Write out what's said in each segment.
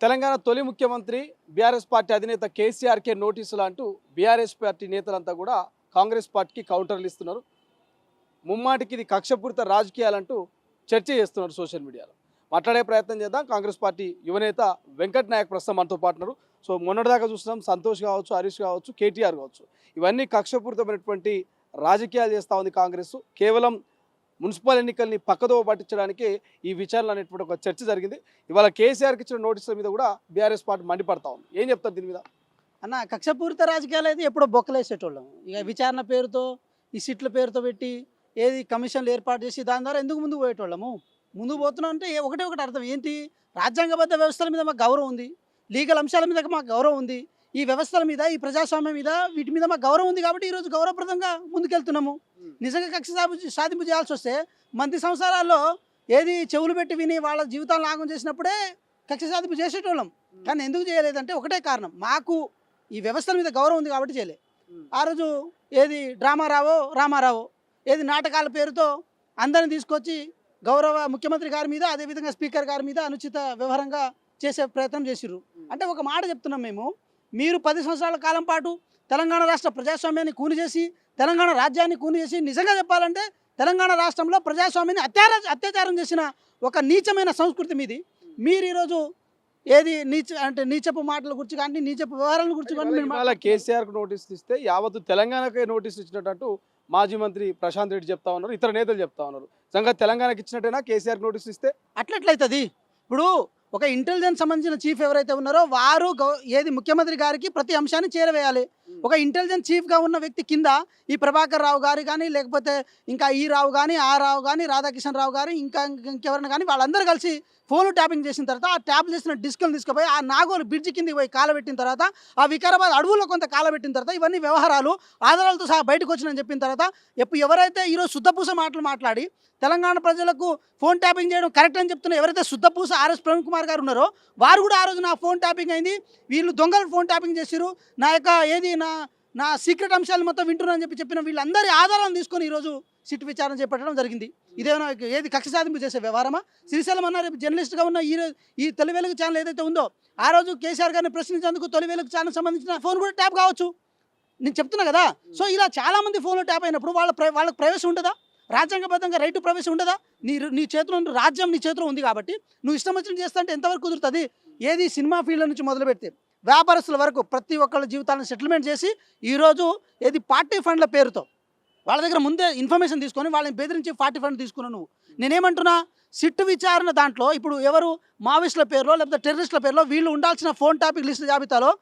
తెలంగాణ తొలి ముఖ్యమంత్రి BRS party అధినేత కేసీఆర్కే నోటీసులు అంటూ బీఆర్ఎస్ పార్టీ నేతలంతా కూడా కాంగ్రెస్ పార్టీకి కౌంటర్లు ఇస్తున్నారు. ముమ్మాటికి ఇది కక్షపూరిత రాజకీయాలంటూ చర్చ చేస్తున్నారు సోషల్ మీడియాలో. మాట్లాడే ప్రయత్నం చేద్దాం. కాంగ్రెస్ పార్టీ యువనేత వెంకట్ నాయక్ ప్రస్తుతం మనతో పాటున్నారు. సో మొన్నటిదాకా చూస్తున్నాం సంతోష్ కావచ్చు, హరీష్ కావచ్చు, కేటీఆర్ కావచ్చు, ఇవన్నీ కక్షపూరితమైనటువంటి రాజకీయాలు చేస్తూ ఉంది కాంగ్రెస్. కేవలం మున్సిపల్ ఎన్నికల్ని పక్కదోవ పట్టించడానికి ఈ విచారణ అనేటువంటి ఒక చర్చ జరిగింది. ఇవాళ కేసీఆర్కి ఇచ్చిన నోటీసుల మీద కూడా బీఆర్ఎస్ పార్టీ మండిపడతా ఉంది. ఏం చెప్తారు దీని మీద? అన్న కక్షపూరిత రాజకీయాలు అయితే ఎప్పుడో బొక్కలేసేటోళ్ళం. ఇక విచారణ పేరుతో ఈ సీట్ల పేరుతో పెట్టి ఏది కమిషన్లు ఏర్పాటు చేసి దాని ద్వారా ఎందుకు ముందుకు పోయేటోళ్ళము. ముందుకు పోతున్నాం అంటే ఒకటే ఒకటి అర్థం ఏంటి, రాజ్యాంగబద్ధ వ్యవస్థల మీద మాకు గౌరవం ఉంది, లీగల్ అంశాల మీద మాకు గౌరవం ఉంది, ఈ వ్యవస్థల మీద ఈ ప్రజాస్వామ్యం మీద వీటి మీద మాకు గౌరవం ఉంది కాబట్టి ఈరోజు గౌరవప్రదంగా ముందుకెళ్తున్నాము. నిజంగా కక్ష సాధింపు చేయాల్సి వస్తే మంది సంవత్సరాల్లో ఏది చెవులు పెట్టి విని వాళ్ళ జీవితాలను నాగం చేసినప్పుడే కక్ష సాధింపు చేసేటోళ్ళం. కానీ ఎందుకు చేయలేదంటే ఒకటే కారణం, మాకు ఈ వ్యవస్థల మీద గౌరవం ఉంది కాబట్టి చేయలే. ఆ రోజు ఏది రామారావో ఏది నాటకాల పేరుతో అందరిని తీసుకొచ్చి గౌరవ ముఖ్యమంత్రి గారి మీద అదేవిధంగా స్పీకర్ గారి మీద అనుచిత వ్యవహారంగా చేసే ప్రయత్నం చేసిర్రు. అంటే ఒక మాట చెప్తున్నాం మేము, మీరు 10 సంవత్సరాల కాలం పాటు తెలంగాణ రాష్ట్ర ప్రజాస్వామ్యాన్ని కూని చేసి తెలంగాణ రాజ్యాన్ని కూని చేసి నిజంగా చెప్పాలంటే తెలంగాణ రాష్ట్రంలో ప్రజాస్వామ్యాన్ని అత్యాచారం చేసిన ఒక నీచమైన సంస్కృతి మీది. మీరు ఈరోజు ఏది నీచపు మాటల గురించి కానీ నీచపు వ్యవహారాల గురించి కానీ కేసీఆర్కు నోటీసులు ఇస్తే యావత్తు తెలంగాణకే నోటీసులు ఇచ్చినట్టు మాజీ మంత్రి ప్రశాంత్ రెడ్డి చెప్తా ఉన్నారు, ఇతర నేతలు చెప్తా ఉన్నారు. నిజంగా తెలంగాణకి ఇచ్చినట్టేనా కేసీఆర్ నోటీసులు ఇస్తే? అట్లట్లయితుంది. ఇప్పుడు ఒక ఇంటెలిజెన్స్ సంబంధించిన చీఫ్ ఎవరైతే ఉన్నారో వారు ఏది ముఖ్యమంత్రి గారికి ప్రతి అంశాన్ని చేరవేయాలి. ఒక ఇంటెలిజెన్స్ చీఫ్గా ఉన్న వ్యక్తి కింద ఈ ప్రభాకర్ రావు గారు కానీ లేకపోతే ఇంకా ఈ రావు కానీ ఆ రావు కానీ రాధాకిషన్ రావు గారు ఇంకెవరైనా కానీ వాళ్ళందరూ కలిసి ఫోన్లు ట్యాపింగ్ చేసిన తర్వాత ఆ ట్యాప్ చేసిన డిస్కులు తీసుకుపోయి ఆ నాగోలు బ్రిడ్జి కిందకి పోయి కాలబెట్టిన తర్వాత ఆ వికారాబాద్ అడవుల్లో కొంత కాలబెట్టిన తర్వాత ఇవన్నీ వ్యవహారాలు ఆధారాలతో సహా బయటకు వచ్చినని చెప్పిన తర్వాత ఎవరైతే ఈరోజు శుద్ధపూస మాటలు మాట్లాడి తెలంగాణ ప్రజలకు ఫోన్ ట్యాపింగ్ చేయడం కరెక్ట్ అని చెప్తున్న ఎవరైతే శుద్ధపూస ఆర్ఎస్ ప్రవీణ్ కుమార్ గారు ఉన్నారో వారు కూడా ఆ రోజు నా ఫోన్ ట్యాపింగ్ అయింది, వీళ్ళు దొంగలు ఫోన్ ట్యాపింగ్ చేసిరు, నా యొక్క ఏది నా సీక్రెట్ అంశాలు మొత్తం వింటున్నారని చెప్పిన వీళ్ళందరి ఆధారాలను తీసుకొని ఈరోజు సిట్ విచారణ చేపట్టడం జరిగింది. ఇదేమైనా ఏది కక్ష సాధింపు చేసే వ్యవహారమా? శ్రీశైలం అన్న రేపు జర్నలిస్ట్గా ఉన్న ఈ తొలి వెలుగు ఛానల్ ఏదైతే ఉందో ఆ రోజు కేసీఆర్ గారిని ప్రశ్నించేందుకు తొలి వెలుగు ఛానల్ సంబంధించిన ఫోన్ కూడా ట్యాప్ కావచ్చు. నేను చెప్తున్నా కదా. సో ఇలా చాలామంది ఫోన్లో ట్యాప్ అయినప్పుడు వాళ్ళకి ప్రవేశం ఉంటుందా? రాజ్యాంగబద్ధంగా రైట్ టు ప్రవేశం ఉండదా? నీ చేతిలో రాజ్యం నీ చేతిలో ఉంది కాబట్టి నువ్వు ఇష్టం వచ్చినట్టు చేస్తా అంటే ఎంతవరకు కుదురుతుంది? ఏది సినిమా ఫీల్డ్ నుంచి మొదలు పెడితే వ్యాపారస్తుల వరకు ప్రతి ఒక్కళ్ళ జీవితాలను సెటిల్మెంట్ చేసి ఈరోజు ఏది పార్టీ ఫండ్ల పేరుతో వాళ్ళ దగ్గర ముందే ఇన్ఫర్మేషన్ తీసుకొని వాళ్ళని బెదిరించి పార్టీ ఫండ్ తీసుకున్నావు నువ్వు. నేనేమంటున్నా, సిట్టు విచారణ దాంట్లో ఇప్పుడు ఎవరు మావోయిస్టుల పేరులో లేకపోతే టెర్రరిస్టుల పేరులో వీళ్ళు ఉండాల్సిన ఫోన్ టాపిక్ లిస్ట్ జాబితాలో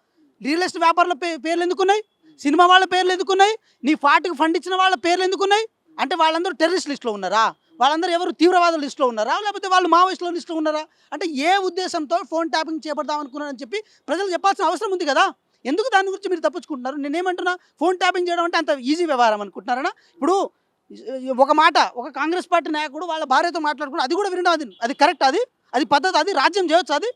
రియల్ ఎస్టేట్ వ్యాపారుల పేర్లు ఎందుకున్నాయి? సినిమా వాళ్ళ పేర్లు ఎందుకున్నాయి? నీ పార్టీకి ఫండ్ ఇచ్చిన వాళ్ళ పేర్లు ఎందుకున్నాయి? అంటే వాళ్ళందరూ టెర్రరిస్ట్ లిస్టులో ఉన్నారా? వాళ్ళందరూ ఎవరు తీవ్రవాదుల లిస్టులో ఉన్నారా? లేకపోతే వాళ్ళు మావోయిస్టుల లిస్టులో ఉన్నారా? అంటే ఏ ఉద్దేశంతో ఫోన్ ట్యాపింగ్ చేపడదాం అనుకున్నారని చెప్పి ప్రజలు చెప్పాల్సిన అవసరం ఉంది కదా. ఎందుకు దాని గురించి మీరు తప్పించుకుంటున్నారు? నేనేమంటున్నా, ఫోన్ ట్యాపింగ్ చేయడం అంటే అంత ఈజీ వ్యవహారం అనుకుంటున్నారనా? ఇప్పుడు ఒక మాట ఒక కాంగ్రెస్ పార్టీ నాయకుడు వాళ్ళ భార్యతో మాట్లాడుకుని అది కూడా వినడం అది కరెక్ట్? అది పద్ధతి? అది రాజ్యం చేయొచ్చు?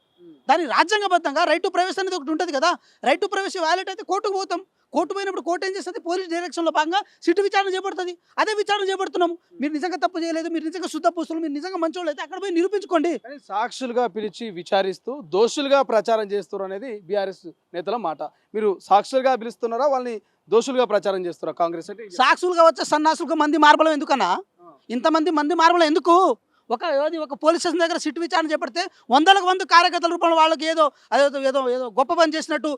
దాని రాజ్యాంగబద్ధంగా రైట్ టు ప్రైవసీ అనేది ఒకటి ఉంటుంది కదా. రైట్ టు ప్రైవసీ వ్యాలెట్ అయితే కోర్టుకు పోతాం. కోర్టు పోయినప్పుడు కోర్టు ఏం చేస్తుంది? పోలీస్ డైరెక్షన్లో భాగంగా సిట్టు విచారణ చేపడుతుంది. అదే విచారణ చేపడుతున్నాము. మీరు నిజంగా తప్పు చేయలేదు, మీరు నిజంగా శుద్ధ పూసులు, మీరు నిజంగా మంచోళ్ళు అయితే అక్కడ పోయి నిరూపించుకోండి. సాక్షులుగా పిలిచి విచారిస్తూ దోషులుగా ప్రచారం చేస్తారు అనేది బీఆర్ఎస్ నేతల మాట. మీరు సాక్షులుగా పిలుస్తున్నారా, వాళ్ళని దోషులుగా ప్రచారం చేస్తారా? కాంగ్రెస్ అంటే సాక్షులుగా వచ్చే సన్నాసులుగా మంది మార్బలం ఎందుకన్నా? ఇంతమంది మంది మార్బలం ఎందుకు? ఒక పోలీస్ స్టేషన్ దగ్గర సిట్ విచారణ చేపడితే వందలకు వంద కార్యకర్తల రూపంలో వాళ్ళకి ఏదో గొప్ప పని చేసినట్టు,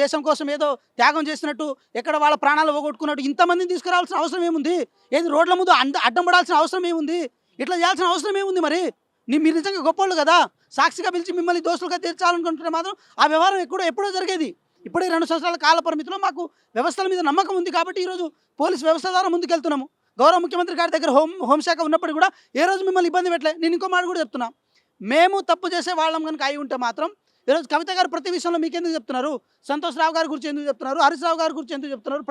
దేశం కోసం ఏదో త్యాగం చేసినట్టు, ఎక్కడ వాళ్ళ ప్రాణాలు పోగొట్టుకున్నట్టు ఇంతమందిని తీసుకురావాల్సిన అవసరం ఏముంది? ఏది రోడ్ల ముందు అడ్డం పడాల్సిన అవసరం ఏముంది? ఇట్లా చేయాల్సిన అవసరం ఏముంది? మరి మీరు నిజంగా గొప్పవాళ్ళు కదా. సాక్షిగా పిలిచి మిమ్మల్ని దోషులుగా తీర్చాలనుకుంటుంటే మాత్రం ఆ వ్యవహారం ఎప్పుడో జరిగేది. ఇప్పుడే 2 సంవత్సరాల కాల పరిమితిలో మాకు వ్యవస్థల మీద నమ్మకం ఉంది కాబట్టి ఈరోజు పోలీస్ వ్యవస్థ ద్వారా ముందుకెళ్తున్నాము. గౌరవ ముఖ్యమంత్రి గారి దగ్గర హోంశాఖ ఉన్నప్పుడు కూడా ఏ రోజు మిమ్మల్ని ఇబ్బంది పెట్టలే. నేను ఇంకో మాట కూడా చెప్తున్నా, మేము తప్పు చేసే వాళ్ళం కనుక అయి ఉంటే మాత్రం ఈరోజు కవిత గారు ప్రతి విషయంలో మీకు ఎందుకు చెప్తున్నారు? సంతోష్ రావు గారి గురించి ఎందుకు చెప్తున్నారు? హరీష్ రావు గారి గురించి ఎందుకు చెప్తున్నారు?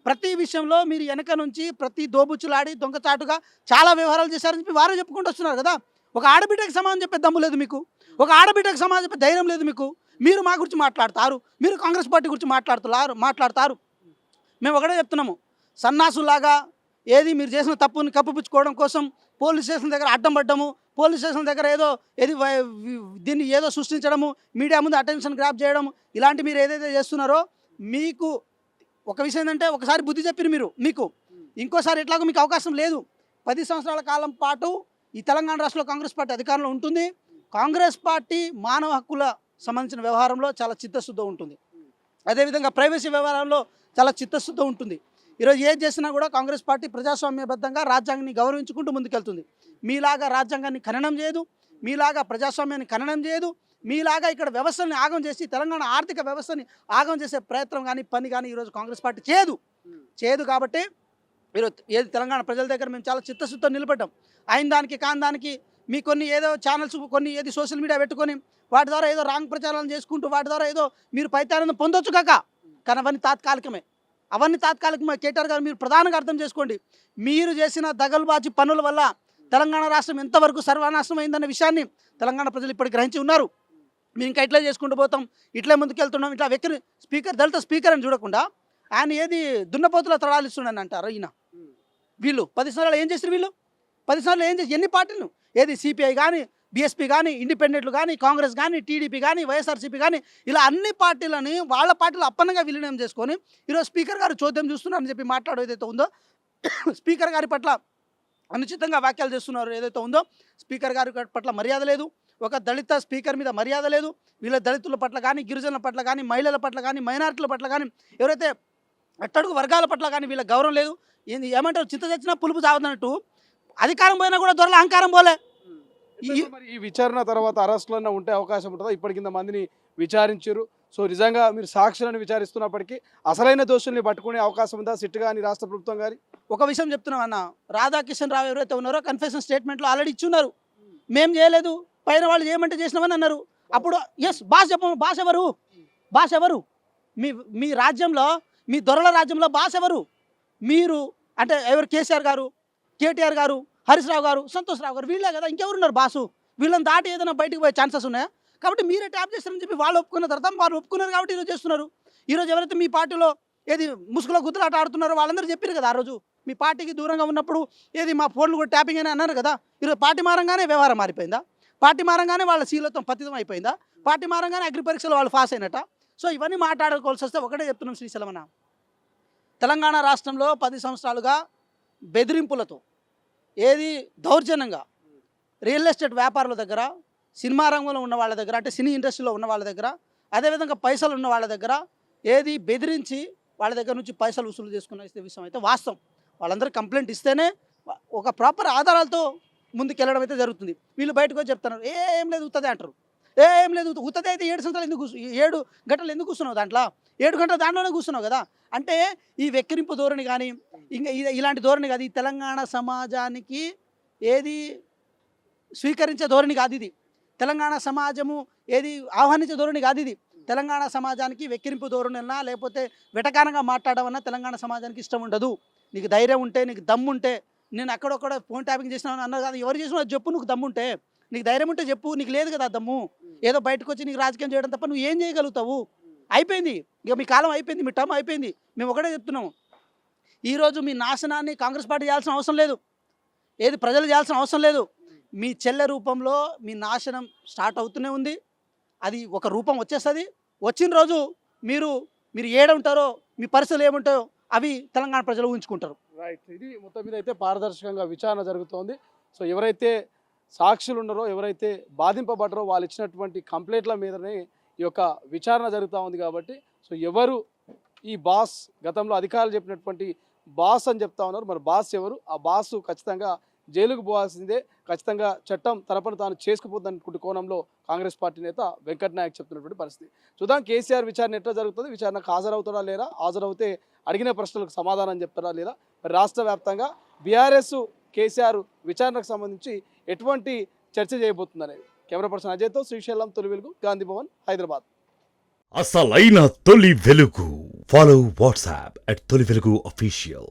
ప్రతి విషయంలో మీరు వెనక నుంచి ప్రతి దోబుచ్చులాడి దొంగచాటుగా చాలా వ్యవహారాలు చేశారని చెప్పి వారే చెప్పుకుంటూ వస్తున్నారు కదా. ఒక ఆడబిడ్డకి సమాధానం చెప్పే దమ్ము లేదు మీకు, ఒక ఆడబిడ్డకి సమాధానం చెప్పే ధైర్యం లేదు మీకు. మీరు మా గురించి మాట్లాడతారు, మీరు కాంగ్రెస్ పార్టీ గురించి మాట్లాడతారు. మేము ఒకటే చెప్తున్నాము, సన్నాసులాగా ఏది మీరు చేసిన తప్పుని కప్పిపుచ్చుకోవడం కోసం పోలీస్ స్టేషన్ దగ్గర అడ్డం పడ్డము, పోలీస్ స్టేషన్ దగ్గర ఏదో దీన్ని ఏదో సృష్టించడము, మీడియా ముందు అటెన్షన్ గ్రాప్ చేయడం, ఇలాంటి మీరు ఏదైతే చేస్తున్నారో మీకు ఒక విషయం ఏంటంటే ఒకసారి బుద్ధి చెప్పిరు మీరు, మీకు ఇంకోసారి ఎట్లాగో మీకు అవకాశం లేదు. 10 సంవత్సరాల కాలం పాటు ఈ తెలంగాణ రాష్ట్రంలో కాంగ్రెస్ పార్టీ అధికారంలో ఉంటుంది. కాంగ్రెస్ పార్టీ మానవ హక్కుల సంబంధించిన వ్యవహారంలో చాలా చిత్తశుద్ధ ఉంటుంది. అదేవిధంగా ప్రైవసీ వ్యవహారంలో చాలా చిత్తశుద్ధ ఉంటుంది. ఈరోజు ఏది చేసినా కూడా కాంగ్రెస్ పార్టీ ప్రజాస్వామ్యబద్ధంగా రాజ్యాంగాన్ని గౌరవించుకుంటూ ముందుకెళ్తుంది. మీలాగా రాజ్యాంగాన్ని ఖననం చేయదు, మీలాగా ప్రజాస్వామ్యాన్ని ఖననం చేయదు, మీలాగా ఇక్కడ వ్యవస్థని ఆగం చేసి తెలంగాణ ఆర్థిక వ్యవస్థని ఆగం చేసే ప్రయత్నం కానీ పని కానీ ఈరోజు కాంగ్రెస్ పార్టీ చేయదు. కాబట్టి ఈరోజు ఏది తెలంగాణ ప్రజల దగ్గర మేము చాలా చిత్తశుద్ధితో నిలబడ్డాం. అయిన దానికి కాని దానికి మీ కొన్ని ఏదో ఛానల్స్ కొన్ని ఏది సోషల్ మీడియా పెట్టుకొని వాటి ద్వారా ఏదో రాంగ్ ప్రచారాలు చేసుకుంటూ వాటి ద్వారా ఏదో మీరు పైతానందం పొందొచ్చు కాక, కానీ అవన్నీ తాత్కాలికమే. కేటీఆర్ గారు మీరు ప్రధానంగా అర్థం చేసుకోండి, మీరు చేసిన దగల్బాజీ పనుల వల్ల తెలంగాణ రాష్ట్రం ఎంతవరకు సర్వనాశనం అయిందన్న విషయాన్ని తెలంగాణ ప్రజలు ఇప్పటికి గ్రహించి ఉన్నారు. మేము ఇంకా ఇట్లా చేసుకుంటూ పోతాం, ఇట్లే ముందుకెళ్తున్నాం, ఇట్లా వ్యక్తిని స్పీకర్ దళిత స్పీకర్ అని చూడకుండా ఆయన ఏది దున్నపోతుల తడాలిస్తున్నాడని అంటారు. ఈయన వీళ్ళు 10 సంవత్సరాలు ఏం చేస్తారు? వీళ్ళు 10 సంవత్సరాలు ఏం చేసి ఎన్ని పార్టీలు ఏది సిపిఐ కానీ బీఎస్పీ కానీ ఇండిపెండెంట్లు కానీ కాంగ్రెస్ కానీ టీడీపీ కానీ వైఎస్ఆర్సీపీ కానీ ఇలా అన్ని పార్టీలని వాళ్ళ పార్టీలు అప్పనంగా విలీనం చేసుకొని ఈరోజు స్పీకర్ గారు చోద్యం చూస్తున్నారని చెప్పి మాట్లాడేది ఏదైతే ఉందో, స్పీకర్ గారి పట్ల అనుచితంగా వ్యాఖ్యలు చేస్తున్నారు ఏదైతే ఉందో, స్పీకర్ గారి పట్ల మర్యాద లేదు, ఒక దళిత స్పీకర్ మీద మర్యాద లేదు. వీళ్ళ దళితుల పట్ల కానీ గిరిజనుల పట్ల కానీ మహిళల పట్ల కానీ మైనారిటీల పట్ల కానీ ఎవరైతే అట్టడుగు వర్గాల పట్ల కానీ వీళ్ళ గౌరవం లేదు. ఏమంటారు, చింత తెచ్చినా పులుపు చావదన్నట్టు అధికారం పోయినా కూడా దొరల అహంకారం పోలే. మరి ఈ విచారణ తర్వాత అరెస్టులన్నా ఉంటే అవకాశం ఉంటుందా? ఇప్పటికింత మందిని విచారించారు. సో నిజంగా మీరు సాక్షులను విచారిస్తున్నప్పటికీ అసలైన దోషుల్ని పట్టుకునే అవకాశం ఉందా సిట్ కానీ రాష్ట్ర ప్రభుత్వం కానీ? ఒక విషయం చెప్తున్నాం అన్న, రాధాకిషన్ రావు ఎవరైతే ఉన్నారో కన్ఫెషన్ స్టేట్మెంట్లో ఆల్రెడీ ఇచ్చున్నారు. మేము చేయలేదు, పైన వాళ్ళు చేయమంటే చేసినామని అన్నారు. అప్పుడు ఎస్ భాష ఎవరు మీ రాజ్యంలో, మీ దొరల రాజ్యంలో భాష ఎవరు? మీరు అంటే ఎవరు? కేటీఆర్ గారు, హరీష్ రావు గారు, సంతోష్ రావు గారు, వీళ్ళే కదా, ఇంకెవరున్నారు బాసు? వీళ్ళని దాటి ఏదైనా బయటకు పోయే ఛాన్సెస్ ఉన్నాయా? కాబట్టి మీరే ట్యాప్ చేస్తారని చెప్పి వాళ్ళు ఒప్పుకున్న తర్వాత వాళ్ళు ఒప్పుకున్నారు కాబట్టి ఈరోజు చేస్తున్నారు. ఈరోజు ఎవరైతే మీ పార్టీలో ఏది ముసుగులో గుద్దులాట ఆడుతున్నారో వాళ్ళందరూ చెప్పారు కదా, ఆ రోజు మీ పార్టీకి దూరంగా ఉన్నప్పుడు ఏది మా ఫోన్లు కూడా ట్యాపింగ్ అని అన్నారు కదా. ఈరోజు పార్టీ మారంగానే వ్యవహారం మారిపోయిందా? పార్టీ మారంగానే వాళ్ళ శీలత్వం పతితం అయిపోయిందా? పార్టీ మారంగానే అగ్రి పరీక్షలు వాళ్ళు పాస్ అయినట్ట? సో ఇవన్నీ మాట్లాడుకోవాల్సి వస్తే ఒకటే చెప్తున్నాం శ్రీశైలమన్న, తెలంగాణ రాష్ట్రంలో 10 సంవత్సరాలుగా బెదిరింపులతో ఏది దౌర్జన్యంగా రియల్ ఎస్టేట్ వ్యాపారుల దగ్గర, సినిమా రంగంలో ఉన్న వాళ్ళ దగ్గర, అంటే సినీ ఇండస్ట్రీలో ఉన్న వాళ్ళ దగ్గర, అదేవిధంగా పైసలు ఉన్న వాళ్ళ దగ్గర ఏది బెదిరించి వాళ్ళ దగ్గర నుంచి పైసలు వసూలు చేసుకున్న విషయం అయితే వాస్తవం. వాళ్ళందరూ కంప్లైంట్ ఇస్తేనే ఒక ప్రాపర్ ఆధారాలతో ముందుకెళ్ళడం అయితే జరుగుతుంది. వీళ్ళు బయటకు వచ్చి చెప్తున్నారు ఏం లేదు ఉత్తదే అంటారు. ఏం లేదు ఉత్తదే అయితే 7 సంవత్సరాలు ఎందుకు 7 గంటలు ఎందుకు కూర్చున్నావు దాంట్లో? 7 గంటలు దాంట్లోనే కూర్చున్నావు కదా. అంటే ఈ వెక్కిరింపు ధోరణి కానీ ఇంకా ఇలాంటి ధోరణి కాదు, ఈ తెలంగాణ సమాజానికి ఏది స్వీకరించే ధోరణి కాదు ఇది. తెలంగాణ సమాజము ఏది ఆహ్వానించే ధోరణి కాదు ఇది. తెలంగాణ సమాజానికి వెక్కిరింపు ధోరణి అన్నా లేకపోతే వెటకారంగా మాట్లాడమన్నా తెలంగాణ సమాజానికి ఇష్టం ఉండదు. నీకు ధైర్యం ఉంటే, నీకు దమ్ముంటే, నేను అక్కడొక్కడ ఫోన్ ట్యాపింగ్ చేసినాను అన్నారు కదా, ఎవరు చేసినా చెప్పు, నువ్వు దమ్ముంటే, నీకు ధైర్యం ఉంటే చెప్పు. నీకు లేదు కదా దమ్ము, ఏదో బయటకు వచ్చి నీకు రాజకీయం చేయడం తప్ప నువ్వు ఏం చేయగలుగుతావు? అయిపోయింది, ఇక మీ కాలం అయిపోయింది, మీ టర్మ్ అయిపోయింది. మేము ఒకటే చెప్తున్నాము, ఈరోజు మీ నాశనాన్ని కాంగ్రెస్ పార్టీ చేయాల్సిన అవసరం లేదు, ఏది ప్రజలు చేయాల్సిన అవసరం లేదు. మీ చెల్లె రూపంలో మీ నాశనం స్టార్ట్ అవుతూనే ఉంది. అది ఒక రూపం వచ్చేస్తుంది. వచ్చిన రోజు మీరు ఏడుంటారో, మీ పరిస్థితులు ఏముంటాయో అవి తెలంగాణ ప్రజలు ఊహించుకుంటారు. రైట్, ఇది మొత్తం మీద అయితే పారదర్శకంగా విచారణ జరుగుతోంది. సో ఎవరైతే సాక్షులు ఉన్నారో, ఎవరైతే బాధింపబడ్డారో వాళ్ళు ఇచ్చినటువంటి కంప్లైంట్ల మీదనే ఈ యొక్క విచారణ జరుగుతూ ఉంది. కాబట్టి సో ఎవరు ఈ బాస్, గతంలో అధికారులు చెప్పినటువంటి బాస్ అని చెప్తా ఉన్నారు, మరి బాస్ ఎవరు? ఆ బాసు ఖచ్చితంగా జైలుకు పోవాల్సిందే, ఖచ్చితంగా చట్టం తన పని తాను చేసుకుపోతుంది అనుకుంటే కోణంలో కాంగ్రెస్ పార్టీ నేత వెంకట్ నాయక్ చెప్తున్నటువంటి పరిస్థితి. చూద్దాం కేసీఆర్ విచారణ ఎట్లా జరుగుతుంది, విచారణకు హాజరవుతాడా లేదా, హాజరవుతే అడిగిన ప్రశ్నలకు సమాధానం చెప్తారా లేదా, మరి రాష్ట్ర వ్యాప్తంగా బీఆర్ఎస్ కేసీఆర్ విచారణకు సంబంధించి ఎటువంటి చర్చ చేయబోతుంది అనేది. కెమెరా పర్సన్ అజయ్తో శ్రీశైలం, తొలి వెలుగు, గాంధీ భవన్, హైదరాబాద్. అసలైన తొలి వెలుగు. ఫాలో వాట్సాప్ @తొలి వెలుగు official.